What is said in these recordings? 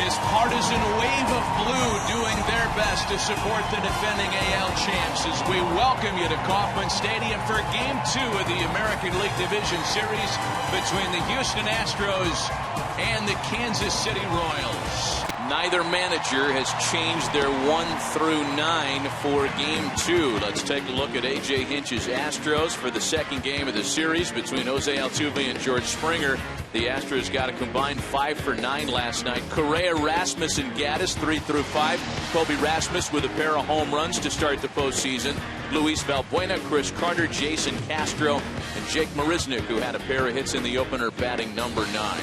This partisan wave of blue doing their best to support the defending AL champs as we welcome you to Kauffman Stadium for Game 2 of the American League Division Series between the Houston Astros and the Kansas City Royals. Neither manager has changed their 1 through 9 for Game 2. Let's take a look at A.J. Hinch's Astros for the second game of the series between Jose Altuve and George Springer. The Astros got a combined 5 for 9 last night. Correa, Rasmus, and Gaddis 3 through 5. Colby Rasmus with a pair of home runs to start the postseason. Luis Valbuena, Chris Carter, Jason Castro, and Jake Marisnick, who had a pair of hits in the opener, batting number 9.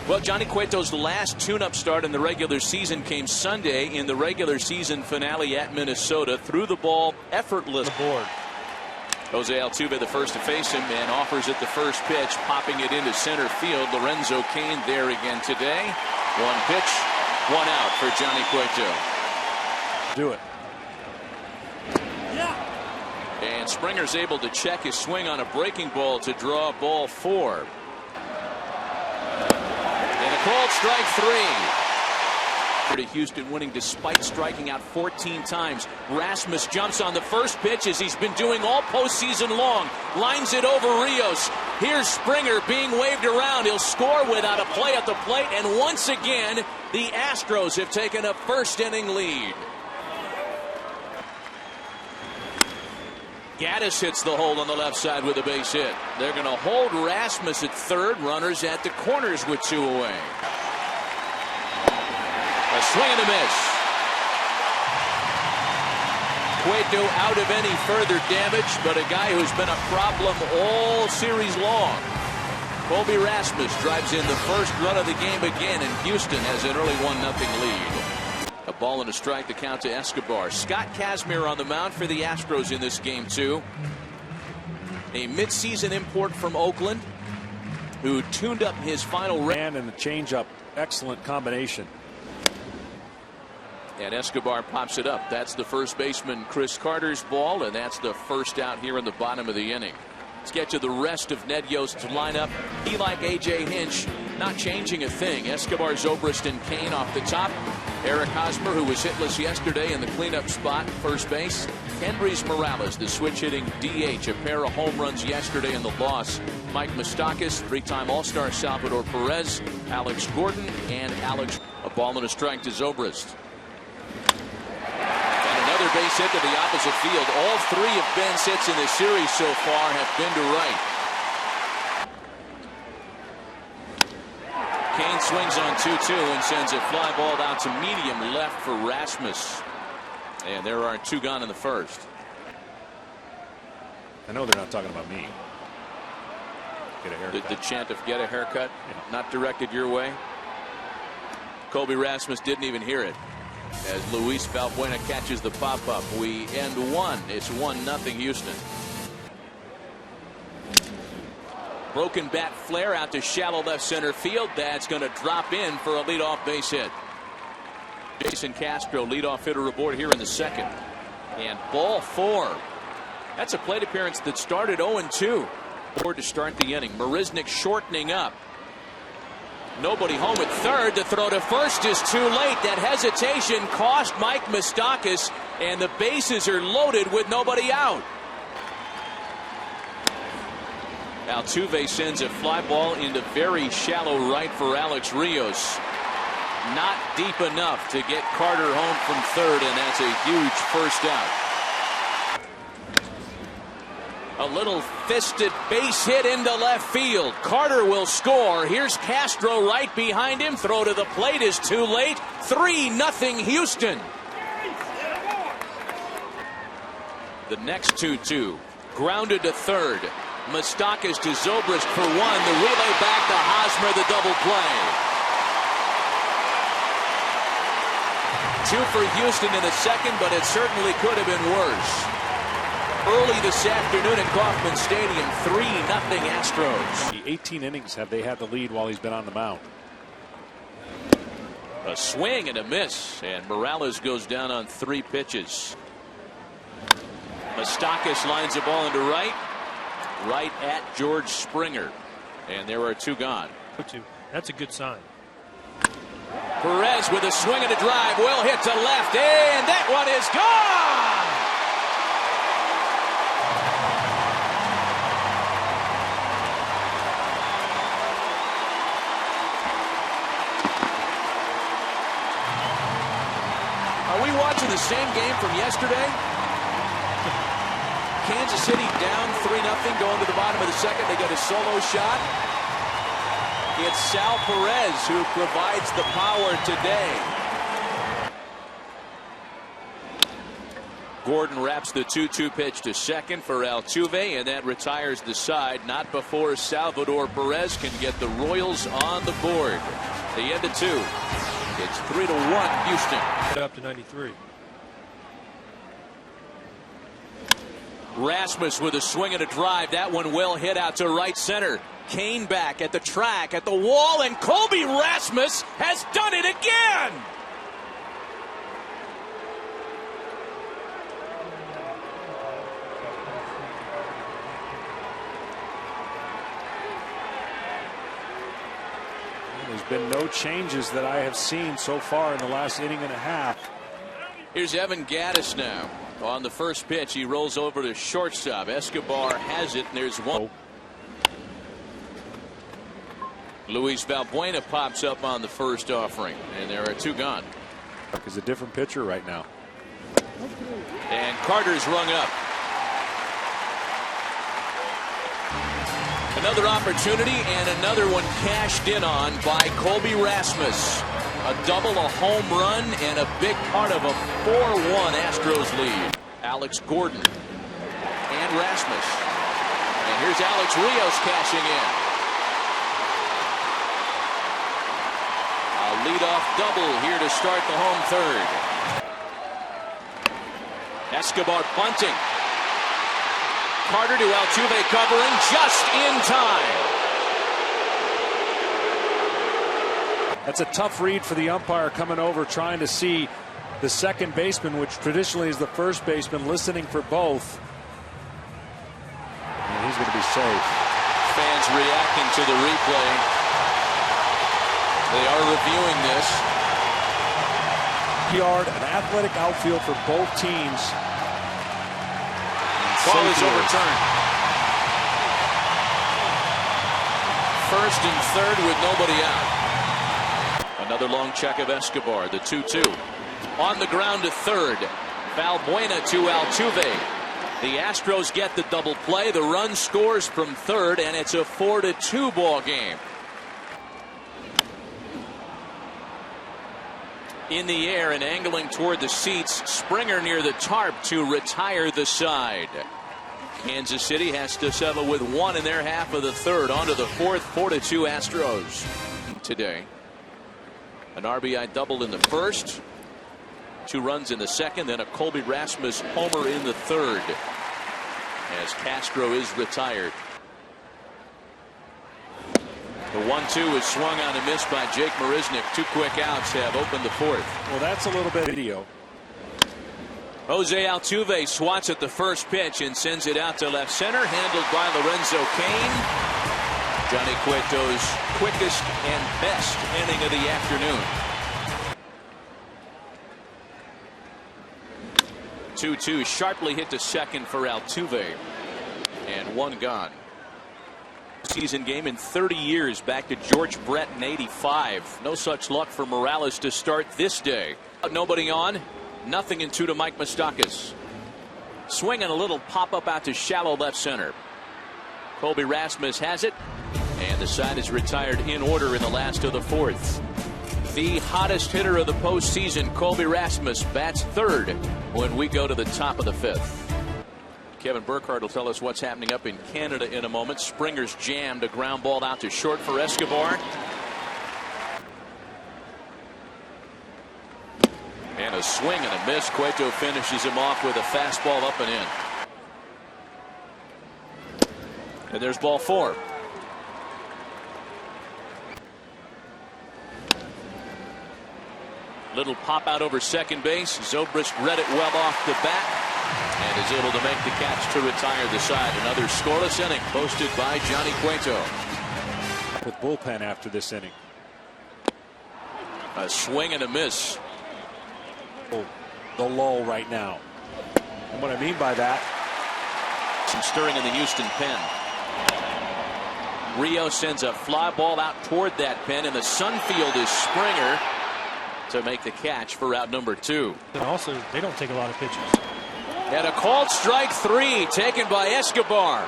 Well, Johnny Cueto's last tune-up start in the regular season came Sunday in the regular season finale at Minnesota. Threw the ball effortless. Jose Altuve the first to face him and offers it the first pitch, popping it into center field. Lorenzo Cain there again today. 1 pitch, 1 out for Johnny Cueto. Do it. Yeah. And Springer's able to check his swing on a breaking ball to draw ball 4. Called strike 3. To Houston winning despite striking out 14 times. Rasmus jumps on the first pitch as he's been doing all postseason long. Lines it over Rios. Here's Springer being waved around. He'll score without a play at the plate. And once again, the Astros have taken a first inning lead. Gaddis hits the hole on the left side with a base hit. They're going to hold Rasmus at third. Runners at the corners with 2 away. A swing and a miss. Cueto out of any further damage, but a guy who's been a problem all series long. Colby Rasmus drives in the first run of the game again, and Houston has an early 1-0 lead. A ball and a strike to count to Escobar. Scott Kazmir on the mound for the Astros in this game 2. A midseason import from Oakland who tuned up his final run and the changeup. Excellent combination. And Escobar pops it up. That's the first baseman Chris Carter's ball, and that's the first out here in the bottom of the inning. Let's get to the rest of Ned Yost's lineup. He, like A.J. Hinch, not changing a thing. Escobar, Zobrist, and Cain off the top. Eric Hosmer, who was hitless yesterday in the cleanup spot, first base. Kendrys Morales, the switch-hitting DH, a pair of home runs yesterday in the loss. Mike Moustakas, 3-time All-Star Salvador Perez, Alex Gordon, and Alex. A ball and a strike to Zobrist. And another base hit to the opposite field. All 3 of Ben's hits in this series so far have been to right. Cain swings on 2-2 and sends a fly ball out to medium left for Rasmus. And there are 2 gone in the first. I know they're not talking about me. Get a haircut. The chant of get a haircut, not directed your way. Colby Rasmus didn't even hear it as Luis Valbuena catches the pop-up. We end 1. It's 1-0 Houston. Broken bat flare out to shallow left center field. That's going to drop in for a leadoff base hit. Jason Castro, leadoff hitter aboard here in the second. And ball 4. That's a plate appearance that started 0-2. Board to start the inning. Marisnick shortening up. Nobody home at third. The throw to first is too late. That hesitation cost Mike Moustakas, and the bases are loaded with nobody out. Altuve sends a fly ball into very shallow right for Alex Rios. Not deep enough to get Carter home from third, and that's a huge first out. A little fisted base hit into left field. Carter will score. Here's Castro right behind him. Throw to the plate is too late. 3-0 Houston. The next 2-2. Grounded to third. Moustakas to Zobrist for 1. The relay back to Hosmer, the double play. 2 for Houston in the second, but it certainly could have been worse. Early this afternoon at Kauffman Stadium, 3-0 Astros. The 18 innings have they had the lead while he's been on the mound. A swing and a miss, and Morales goes down on 3 pitches. Moustakas lines the ball into right at George Springer, and there are 2 gone. That's a good sign. Perez with a swing and a drive. Will hit to left, and that one is gone! Are we watching the same game from yesterday? Kansas City down 3-0 going to the bottom of the second. They get a solo shot. It's Sal Perez who provides the power today. Gordon wraps the 2-2 pitch to second for Altuve, and that retires the side. Not before Salvador Perez can get the Royals on the board. The end of 2. It's 3-1 Houston. Up to 93. Rasmus with a swing and a drive. That one well hit out to right center. Kane back at the track, at the wall, and Colby Rasmus has done it again! There's been no changes that I have seen so far in the last inning and a half. Here's Evan Gattis now. On the first pitch, he rolls over to shortstop. Escobar has it, and there's one. Luis Valbuena pops up on the first offering, and there are 2 gone. Is a different pitcher right now. And Carter's rung up. Another opportunity, and another one cashed in on by Colby Rasmus. A double, a home run, and a big part of a 4-1 Astros lead. Alex Gordon and Rasmus. And here's Alex Rios cashing in. A leadoff double here to start the home third. Escobar bunting. Carter to Altuve covering just in time. That's a tough read for the umpire coming over, trying to see the second baseman, which traditionally is the first baseman, listening for both. And he's going to be safe. Fans reacting to the replay. They are reviewing this. Yard, an athletic outfield for both teams. Ball is overturned. First and third with nobody out. Another long check of Escobar, the 2-2. On the ground to third. Valbuena to Altuve. The Astros get the double play. The run scores from third, and it's a 4-2 ball game. In the air and angling toward the seats, Springer near the tarp to retire the side. Kansas City has to settle with 1 in their half of the third. On to the fourth, 4-2 Astros today. An RBI double in the first, 2 runs in the second, then a Colby Rasmus homer in the third as Castro is retired. The 1-2 is swung on and missed by Jake Marisnick. 2 quick outs have opened the fourth. Well, that's a little bit of video. Jose Altuve swats at the first pitch and sends it out to left center, handled by Lorenzo Cain. Johnny Cueto's quickest and best inning of the afternoon. 2-2 sharply hit to second for Altuve, and 1 gone. Season game in 30 years, back to George Brett in '85. No such luck for Morales to start this day. Nobody on, nothing in 2 to Mike Moustakas. Swinging a little pop up out to shallow left center. Colby Rasmus has it, and the side is retired in order in the last of the fourth. The hottest hitter of the postseason, Colby Rasmus, bats third when we go to the top of the fifth. Kevin Burkhardt will tell us what's happening up in Canada in a moment. Springer's jammed, a ground ball out to short for Escobar. And a swing and a miss. Cueto finishes him off with a fastball up and in. And there's ball 4. Little pop out over second base. Zobrist read it well off the bat and is able to make the catch to retire the side. Another scoreless inning posted by Johnny Cueto. With bullpen after this inning. A swing and a miss. The lull right now. And what I mean by that, some stirring in the Houston pen. Rio sends a fly ball out toward that pen, and the Sunfield is Springer to make the catch for out number 2. And also, they don't take a lot of pitches. And a called strike 3 taken by Escobar.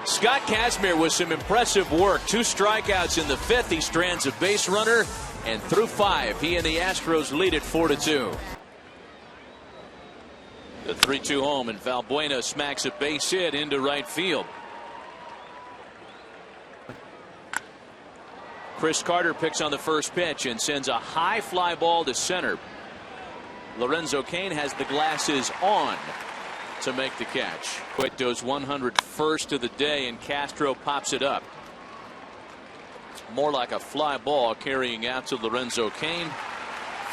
Scott Kazmir with some impressive work. 2 strikeouts in the 5th. He strands a base runner, and through 5, he and the Astros lead it 4-2. The 3-2 home, and Valbuena smacks a base hit into right field. Chris Carter picks on the first pitch and sends a high fly ball to center. Lorenzo Cain has the glasses on to make the catch. Cueto's 101st of the day, and Castro pops it up. More like a fly ball carrying out to Lorenzo Cain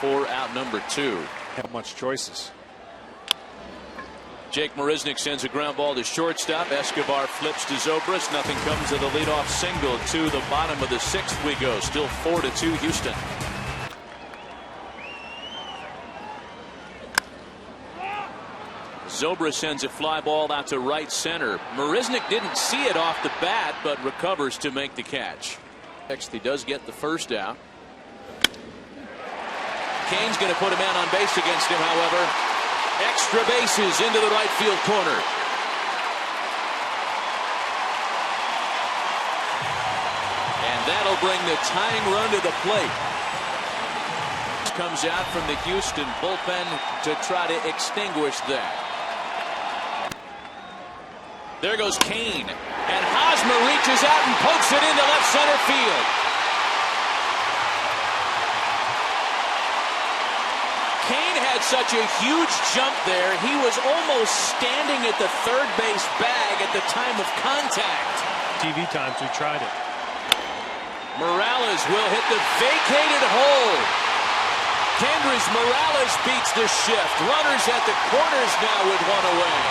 for out number 2. have much choices. Jake Marisnick sends a ground ball to shortstop. Escobar flips to Zobrist. Nothing comes of the leadoff single. To the bottom of the 6th we go. Still 4-2 Houston. Zobrist sends a fly ball out to right center. Marisnick didn't see it off the bat, but recovers to make the catch. Next, he does get the first out. Cain's going to put a man on base against him, however. Extra bases into the right field corner. And that'll bring the tying run to the plate. Comes out from the Houston bullpen to try to extinguish that. There goes Cain, and Hosmer reaches out and pokes it into left center field. Cain had such a huge jump there, he was almost standing at the third base bag at the time of contact. TV times, we tried it. Morales will hit the vacated hole. Kendrys Morales beats the shift. Runners at the corners now with one away.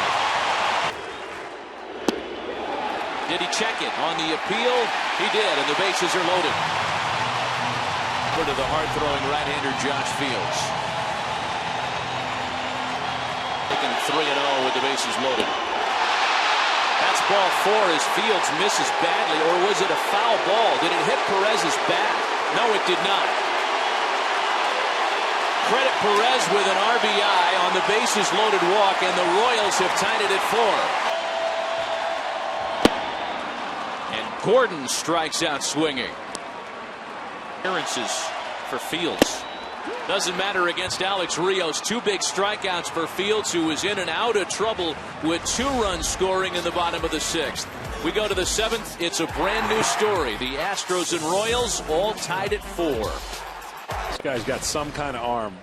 Did he check it on the appeal? He did, and the bases are loaded. Over to the hard-throwing right-hander Josh Fields. Taking 3-0 with the bases loaded. That's ball 4 as Fields misses badly, or was it a foul ball? Did it hit Perez's bat? No, it did not. Credit Perez with an RBI on the bases loaded walk, and the Royals have tied it at 4. Gordon strikes out swinging. Appearances for Fields. Doesn't matter against Alex Rios. 2 big strikeouts for Fields, who was in and out of trouble with 2 runs scoring in the bottom of the 6th. We go to the 7th. It's a brand new story. The Astros and Royals all tied at 4. This guy's got some kind of arm.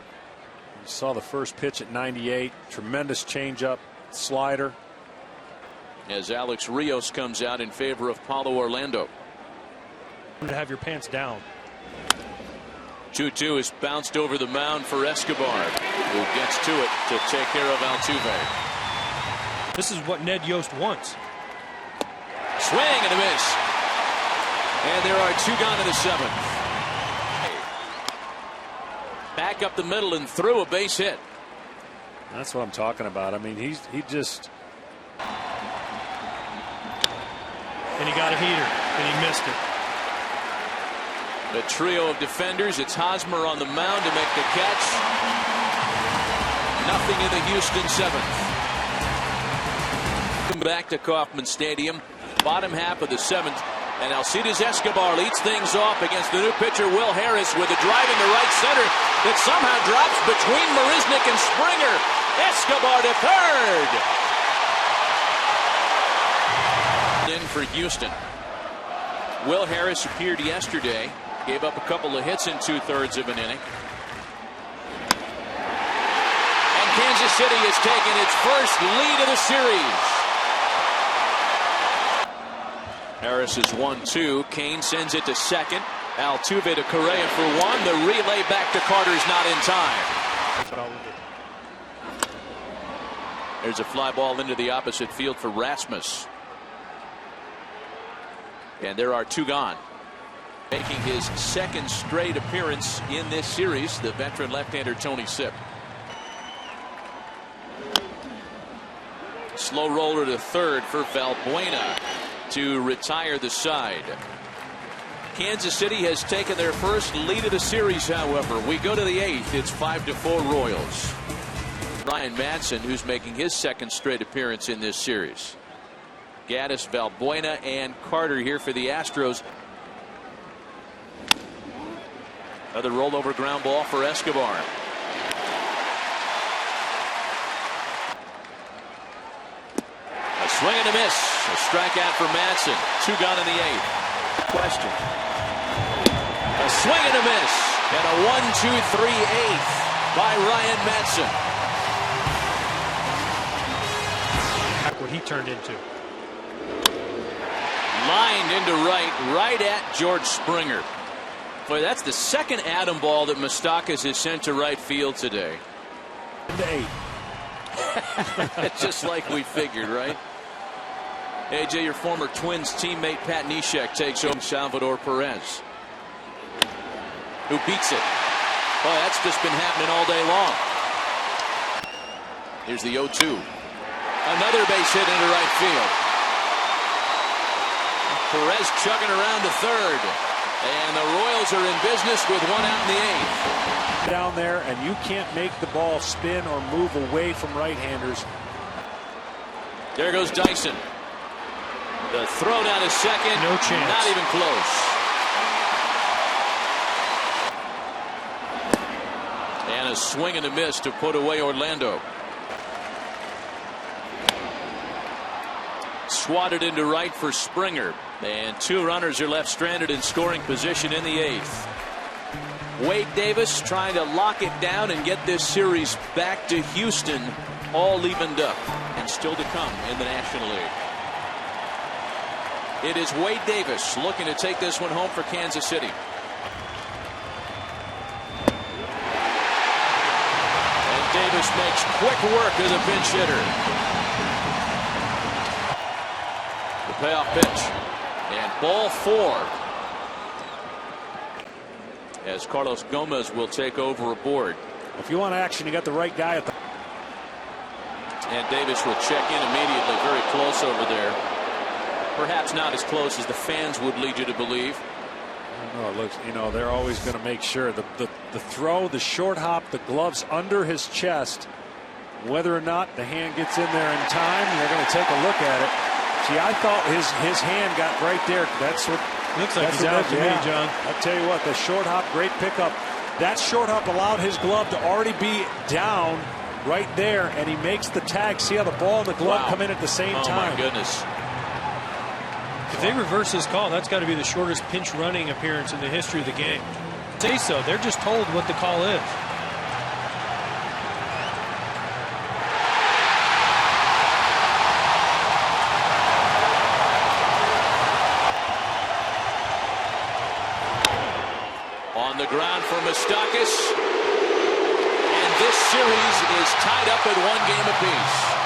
You saw the first pitch at 98. Tremendous changeup, slider. As Alex Rios comes out in favor of Paulo Orlando. To have your pants down. 2-2 is bounced over the mound for Escobar, who gets to it to take care of Altuve. This is what Ned Yost wants. Swing and a miss. And there are 2 gone in the 7th. Back up the middle and through a base hit. That's what I'm talking about. I mean, he just. And he got a heater, and he missed it. The trio of defenders. It's Hosmer on the mound to make the catch. Nothing in the Houston 7th. Back to Kauffman Stadium. Bottom half of the 7th. And Alcides Escobar leads things off against the new pitcher Will Harris with a drive into right center that somehow drops between Marisnick and Springer. Escobar to third. In for Houston. Will Harris appeared yesterday, gave up a couple of hits in 2/3 of an inning. And Kansas City has taken its first lead of the series. Harris is 1-2. Cain sends it to second. Altuve to Correa for 1. The relay back to Carter's not in time. That's what I would do. There's a fly ball into the opposite field for Rasmus. And there are 2 gone. Making his second straight appearance in this series, the veteran left-hander Tony Sipp. Slow roller to third for Valbuena to retire the side. Kansas City has taken their first lead of the series, however. We go to the 8th. It's 5-4 Royals. Ryan Madson, who's making his second straight appearance in this series. Gaddis, Valbuena, and Carter here for the Astros. Another rollover ground ball for Escobar. A swing and a miss. A strikeout for Madson. 2 gone in the 8th. Question. A swing and a miss. And a 1-2-3 8th by Ryan Madson. What he turned into. Lined into right at George Springer. Boy, that's the second atom ball that Moustakas has sent to right field today. Into 8. Just like we figured, right? AJ, your former Twins teammate Pat Neshek takes over Salvador Perez, who beats it. Boy, that's just been happening all day long. Here's the 0-2. Another base hit into right field. Perez chugging around to third. And the Royals are in business with 1 out in the 8th. Down there, and you can't make the ball spin or move away from right-handers. There goes Dyson. The throw down to second. No chance. Not even close. And a swing and a miss to put away Orlando. Swatted into right for Springer. And 2 runners are left stranded in scoring position in the 8th. Wade Davis trying to lock it down and get this series back to Houston, all evened up, and still to come in the National League. It is Wade Davis looking to take this one home for Kansas City. And Davis makes quick work of the pinch hitter. The payoff pitch. And ball 4. As Carlos Gomez will take over aboard. If you want action, you got the right guy at the. And Davis will check in immediately. Very close over there. Perhaps not as close as the fans would lead you to believe. I don't know. It looks, they're always going to make sure the throw, the short hop, the gloves under his chest. Whether or not the hand gets in there in time, they're going to take a look at it. See, I thought his hand got right there. That's what looks like he's out to me, John. I'll tell you what, the short hop, great pickup. That short hop allowed his glove to already be down right there, and he makes the tag. See how the ball and the glove come in at the same time. Oh my goodness. If they reverse this call, that's got to be the shortest pinch running appearance in the history of the game. Say so. They're just told what the call is. On the ground for Moustakas. And this series is tied up at 1 game apiece.